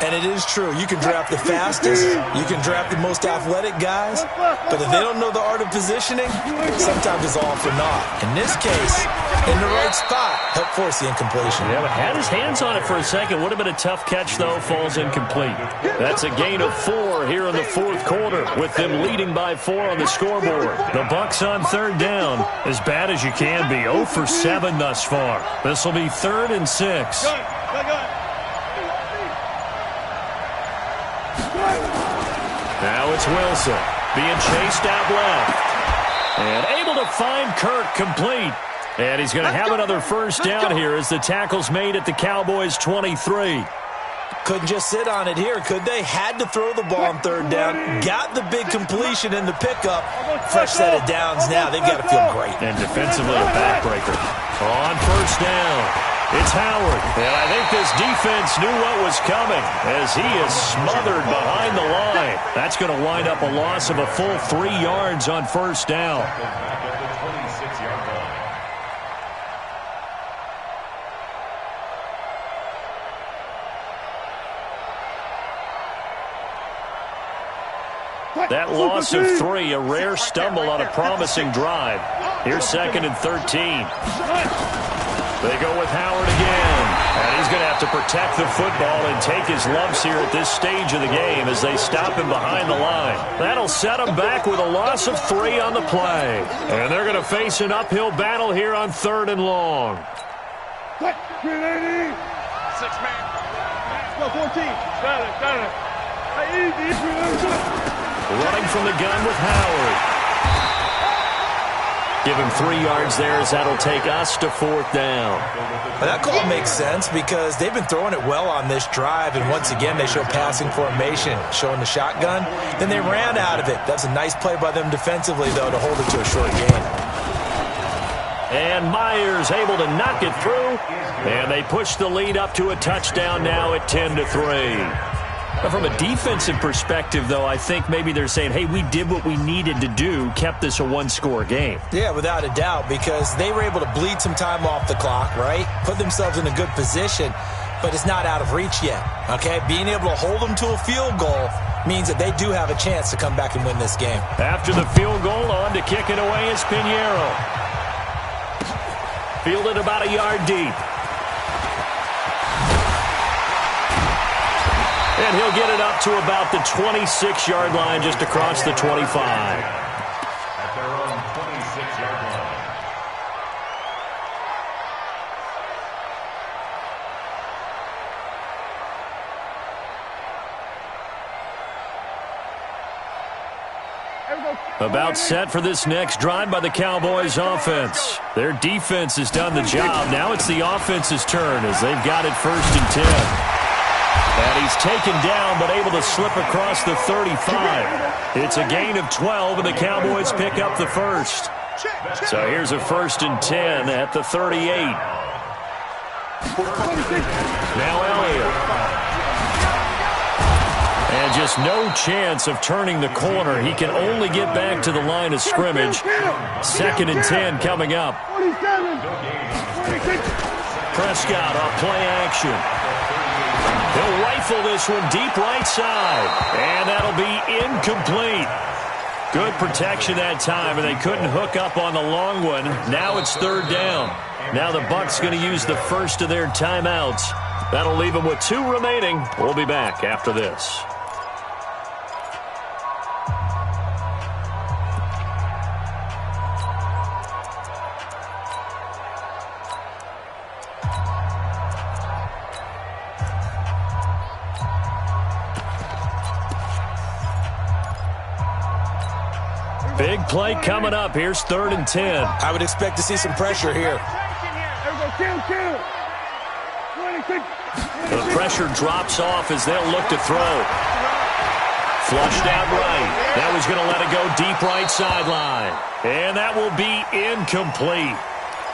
Speaker 4: And it is true. You can draft the fastest. You can draft the most athletic guys. But if they don't know the art of positioning, sometimes it's all for naught. In this case, in the right spot, help force the incompletion.
Speaker 2: Yeah, but had his hands on it for a second. Would have been a tough catch, though. Falls incomplete. That's a gain of 4 here in the 4th quarter, with them leading by 4 on the scoreboard. The Bucs on 3rd down. As bad as you can be. 0 for 7 thus far. This will be 3rd and 6. Now it's Wilson being chased out left. And able to find Kirk complete. And he's going to have another first down here as the tackle's made at the Cowboys' 23.
Speaker 4: Couldn't just sit on it here, could they? Had to throw the ball on 3rd down. Got the big completion in the pickup. Fresh set of downs now. They've got to feel great.
Speaker 2: And defensively a backbreaker. On first down. It's Howard, and I think this defense knew what was coming as he is smothered behind the line. That's going to wind up a loss of a full 3 yards on first down. That loss of 3, a rare stumble on a promising drive. Here's 2nd and 13. They go with Howard again. And he's going to have to protect the football and take his lumps here at this stage of the game as they stop him behind the line. That'll set him back with a loss of 3 on the play. And they're going to face an uphill battle here on 3rd and long.
Speaker 5: 380. 6-man. Let's go, 14. Got it.
Speaker 2: Running from the gun with Howard. Give him 3 yards there as that'll take us to 4th down.
Speaker 4: Well, that call makes sense because they've been throwing it well on this drive, and once again they show passing formation, showing the shotgun. Then they ran out of it. That's a nice play by them defensively, though, to hold it to a short gain.
Speaker 2: And Myers able to knock it through, and they push the lead up to a touchdown now at 10-3. From a defensive perspective, though, I think maybe they're saying, hey, we did what we needed to do, kept this a one-score game.
Speaker 4: Yeah, without a doubt, because they were able to bleed some time off the clock, right? Put themselves in a good position, but it's not out of reach yet, okay? Being able to hold them to a field goal means that they do have a chance to come back and win this game.
Speaker 2: After the field goal, on to kick it away is Pinheiro. Fielded about a yard deep. And he'll get it up to about the 26-yard line, just across the 25.
Speaker 3: At their own 26-yard line.
Speaker 2: About set for this next drive by the Cowboys offense. Their defense has done the job. Now it's the offense's turn as they've got it 1st and 10. And he's taken down but able to slip across the 35. It's a gain of 12 and the Cowboys pick up the first. So here's a 1st and 10 at the 38. Now Elliott. And just no chance of turning the corner. He can only get back to the line of scrimmage. 2nd and 10 coming up. Prescott off play action. He'll rifle this one deep right side. And that'll be incomplete. Good protection that time, and they couldn't hook up on the long one. Now it's 3rd down. Now the Bucs going to use the first of their timeouts. That'll leave them with 2 remaining. We'll be back after this. Big play coming up. Here's 3rd and 10.
Speaker 4: I would expect to see some pressure here.
Speaker 2: The pressure drops off as they'll look to throw. Flushed out right. That was going to let it go deep right sideline. And that will be incomplete.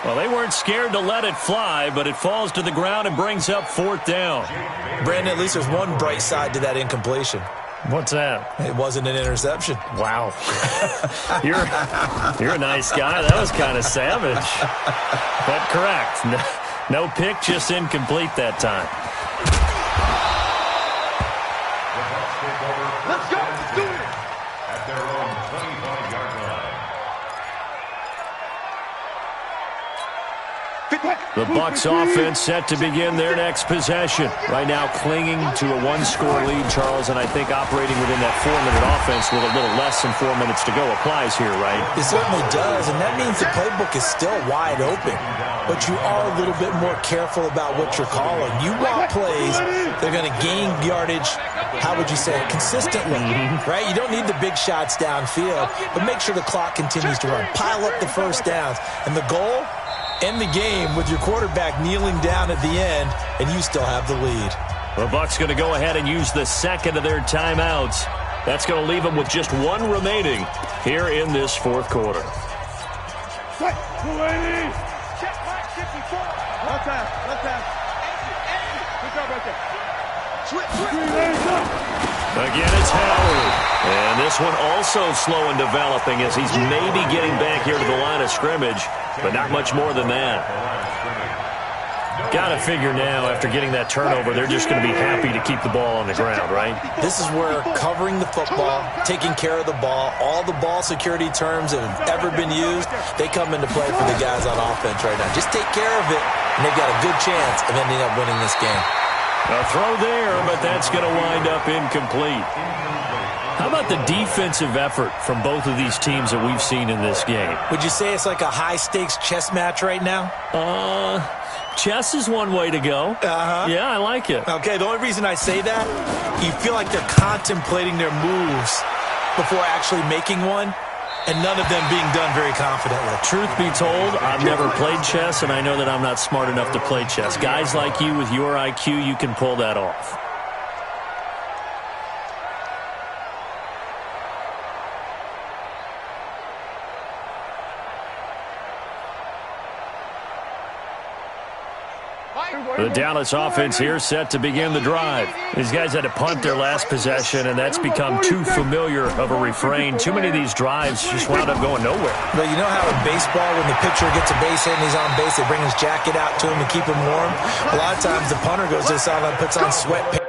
Speaker 2: Well, they weren't scared to let it fly, but it falls to the ground and brings up 4th down.
Speaker 4: Brandon, at least there's one bright side to that incompletion.
Speaker 2: What's that?
Speaker 4: It wasn't an interception.
Speaker 2: Wow. You're a nice guy. That was kind of savage. But correct. No pick, just incomplete that time.
Speaker 5: Let's go. Do it.
Speaker 3: At their own 25-yard line.
Speaker 2: The Bucs offense set to begin their next possession. Right now clinging to a 1-score lead, Charles, and I think operating within that 4-minute offense with a little less than 4 minutes to go applies here, right?
Speaker 4: It certainly does, and that means the playbook is still wide open. But you are a little bit more careful about what you're calling. You want plays, they're going to gain yardage, how would you say it, consistently, right? You don't need the big shots downfield, but make sure the clock continues to run. Pile up the first downs, and the goal, end the game with your quarterback kneeling down at the end, and you still have the lead.
Speaker 2: The Bucs going to go ahead and use the second of their timeouts. That's going to leave them with just 1 remaining here in this 4th quarter.
Speaker 5: Left half. Good job right there.
Speaker 2: Again, it's Howard. And this one also slow in developing as he's maybe getting back here to the line of scrimmage, but not much more than that. Got to figure now, after getting that turnover, they're just going to be happy to keep the ball on the ground, right?
Speaker 4: This is where covering the football, taking care of the ball, all the ball security terms that have ever been used, they come into play for the guys on offense right now. Just take care of it, and they've got a good chance of ending up winning this game.
Speaker 2: A throw there, but that's going to wind up incomplete. How about the defensive effort from both of these teams that we've seen in this game?
Speaker 4: Would you say it's like a high-stakes chess match right now?
Speaker 2: Chess is one way to go. Yeah, I like it.
Speaker 4: Okay, the only reason I say that, you feel like they're contemplating their moves before actually making one. and none of them being done very confidently.
Speaker 2: Truth be told, I've never played chess, and I know that I'm not smart enough to play chess. Guys like you with your IQ, you can pull that off. The Dallas offense here set to begin the drive. These guys had to punt their last possession, and that's become too familiar of a refrain. Too many of these drives just wound up going nowhere.
Speaker 4: But you know how in baseball, when the pitcher gets a base hit and he's on base, they bring his jacket out to him to keep him warm? A lot of times the punter goes to the sideline, puts on sweatpants.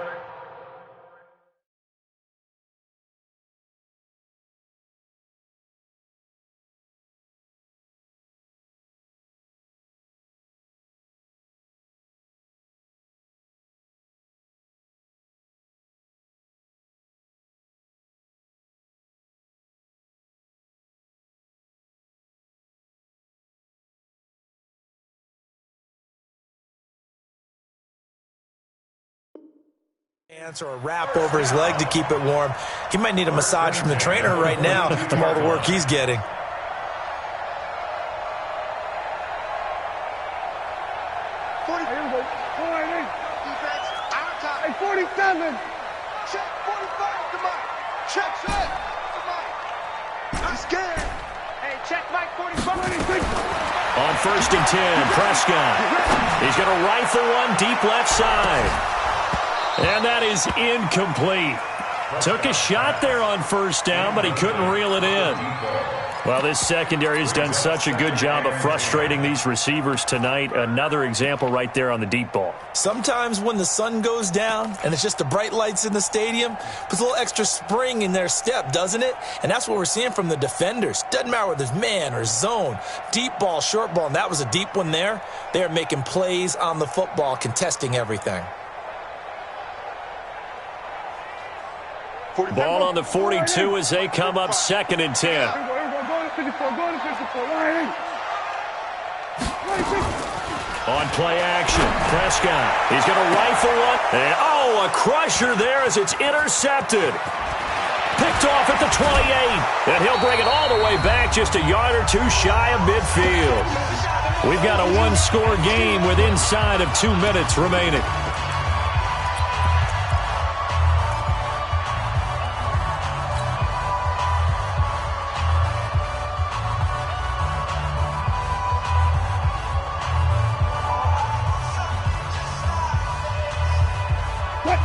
Speaker 4: Or a wrap over his leg to keep it warm. He might need a massage from the trainer right now from all the work he's getting.
Speaker 5: Defense, out top. Hey, 47. Check 45 to Mike. Check set. To Mike. I'm scared. Hey, check Mike 45.
Speaker 2: On 1st and 10, Prescott. He's going to rifle one deep left side. And that is incomplete. Took a shot there on 1st down, but he couldn't reel it in. Well, this secondary has done such a good job of frustrating these receivers tonight. Another example right there on the deep ball.
Speaker 4: Sometimes when the sun goes down and it's just the bright lights in the stadium, puts a little extra spring in their step, doesn't it? And that's what we're seeing from the defenders. Doesn't matter whether it's man or zone, deep ball, short ball, and that was a deep one there. They're making plays on the football, contesting everything.
Speaker 2: Ball on the 42 as they come up 2nd and 10. On play action, Prescott. He's going to rifle one. And, a crusher there as it's intercepted. Picked off at the 28. And he'll bring it all the way back just a yard or two shy of midfield. We've got a one-score game with inside of 2 minutes remaining.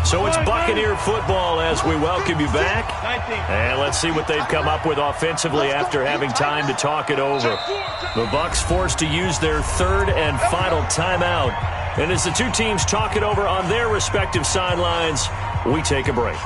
Speaker 2: So it's Buccaneer football as we welcome you back. And let's see what they've come up with offensively after having time to talk it over. The Bucs forced to use their 3rd and final timeout. And as the two teams talk it over on their respective sidelines, we take a break.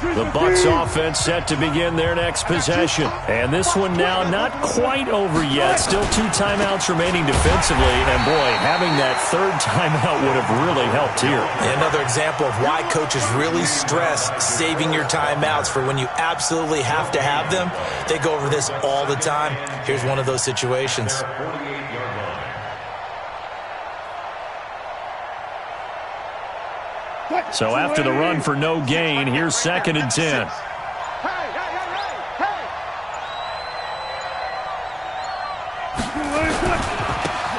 Speaker 2: The Bucs offense set to begin their next possession. And this one now not quite over yet. Still 2 timeouts remaining defensively. And boy, having that 3rd timeout would have really helped here.
Speaker 4: Another example of why coaches really stress saving your timeouts for when you absolutely have to have them. They go over this all the time. Here's one of those situations.
Speaker 2: So after the run for no gain, here's 2nd and 10.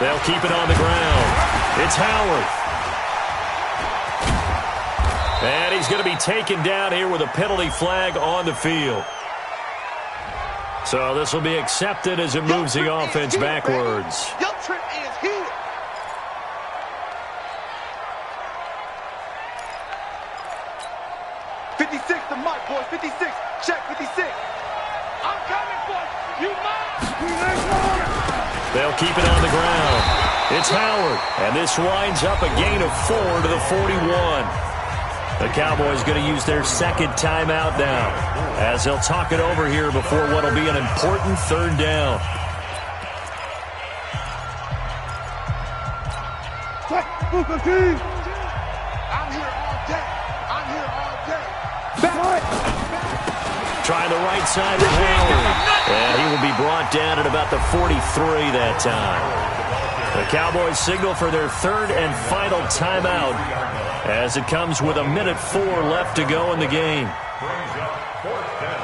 Speaker 2: They'll keep it on the ground. It's Howard. And he's going to be taken down here with a penalty flag on the field. So this will be accepted as it moves the offense backwards.
Speaker 5: Your trip is here. To Mike, boys. 56. Check 56. I'm coming, boys. You mine.
Speaker 2: They'll keep it on the ground. It's Howard. And this winds up a gain of 4 to the 41. The Cowboys going to use their 2nd timeout now as they'll talk it over here before what will be an important 3rd down.
Speaker 5: I'm here all day. I'm here all day.
Speaker 2: Trying the right side of Howard. And he will be brought down at about the 43 that time. The Cowboys signal for their 3rd and final timeout as it comes with 1:04 left to go in the game.
Speaker 3: 4th down.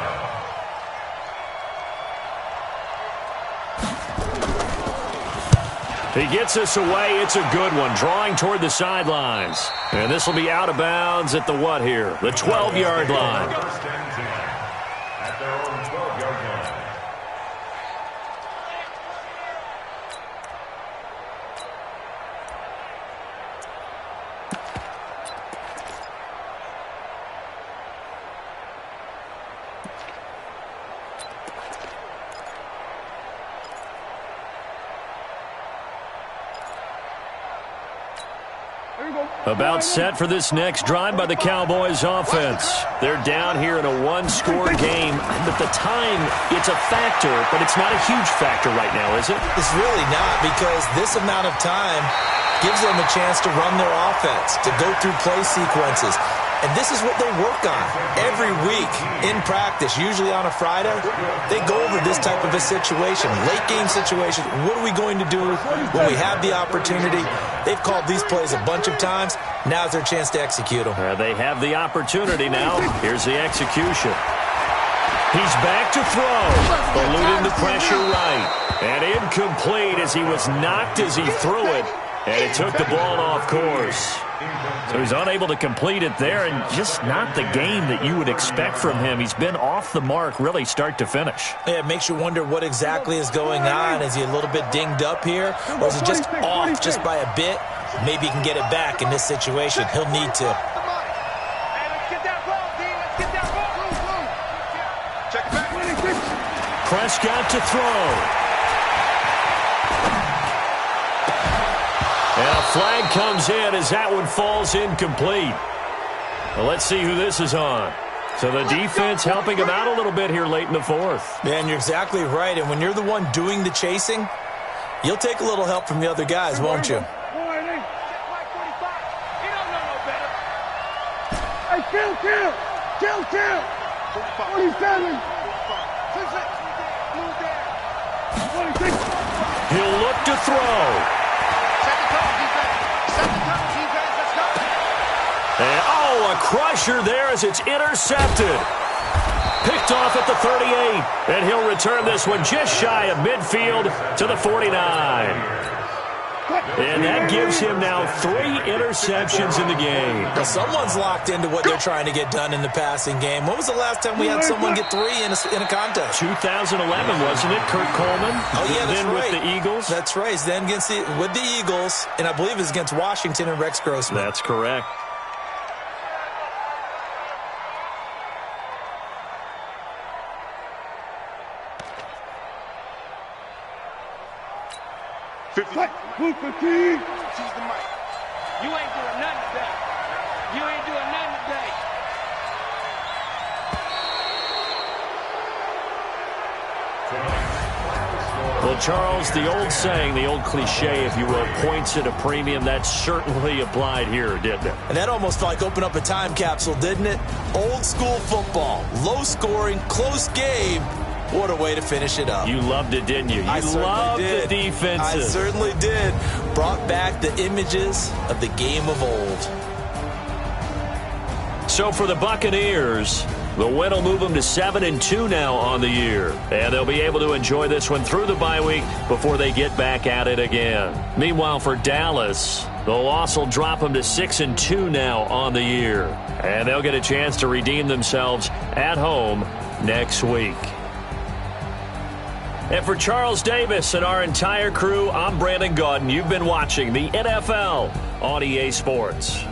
Speaker 2: He gets us away. It's a good one, drawing toward the sidelines. And this will be out of bounds at the what here? The 12-yard line.
Speaker 3: First and 10 at their own 12-yard line.
Speaker 2: About set for this next drive by the Cowboys offense. They're down here in a one-score game. But the time, it's a factor, but it's not a huge factor right now, is it?
Speaker 4: It's really not, because this amount of time gives them a chance to run their offense, to go through play sequences. And this is what they work on every week in practice, usually on a Friday. They go over this type of a situation, late-game situation. What are we going to do when we have the opportunity? They've called these plays a bunch of times. Now's their chance to execute them.
Speaker 2: They have the opportunity now. Here's the execution. He's back to throw. Eluding the pressure right. And incomplete as he was knocked as he threw it. And it took the ball off course. So he's unable to complete it there, and just not the game that you would expect from him. He's been off the mark really start to finish.
Speaker 4: Yeah, it makes you wonder what exactly is going on. Is he a little bit dinged up here, or is it just off just by a bit? Maybe he can get it back in this situation. He'll need to.
Speaker 2: Prescott to throw. And a flag comes in as that one falls incomplete. Well, let's see who this is on. So the defense helping him out a little bit here late in the fourth.
Speaker 4: Man, you're exactly right. And when you're the one doing the chasing, you'll take a little help from the other guys, won't you?
Speaker 5: Hey, kill! 47! 26!
Speaker 2: He'll look to throw. And, oh, a crusher there as it's intercepted. Picked off at the 38. And he'll return this one just shy of midfield to the 49. And that gives him now 3 interceptions in the game.
Speaker 4: Well, someone's locked into what they're trying to get done in the passing game. When was the last time we had someone get 3 in a contest?
Speaker 2: 2011, wasn't it? Kurt Coleman?
Speaker 4: Oh, yeah, that's
Speaker 2: then
Speaker 4: right.
Speaker 2: With the Eagles?
Speaker 4: That's right. Then with the Eagles, and I believe it was against Washington and Rex Grossman.
Speaker 2: That's correct.
Speaker 5: Seize the mic.
Speaker 6: You ain't doing nothing today. You ain't doing nothing today.
Speaker 2: Well, Charles, the old saying, the old cliche, if you will, points at a premium, that certainly applied here, didn't it?
Speaker 4: And that almost like opened up a time capsule, didn't it? Old school football, low scoring, close game. What a way to finish it up.
Speaker 2: You loved it, didn't you?
Speaker 4: I
Speaker 2: loved
Speaker 4: did.
Speaker 2: The defenses.
Speaker 4: I certainly did. Brought back the images of the game of old.
Speaker 2: So for the Buccaneers, the win will move them to 7-2 now on the year. And they'll be able to enjoy this one through the bye week before they get back at it again. Meanwhile, for Dallas, the loss will drop them to 6-2 now on the year. And they'll get a chance to redeem themselves at home next week. And for Charles Davis and our entire crew, I'm Brandon Gaudin. You've been watching the NFL on EA Sports.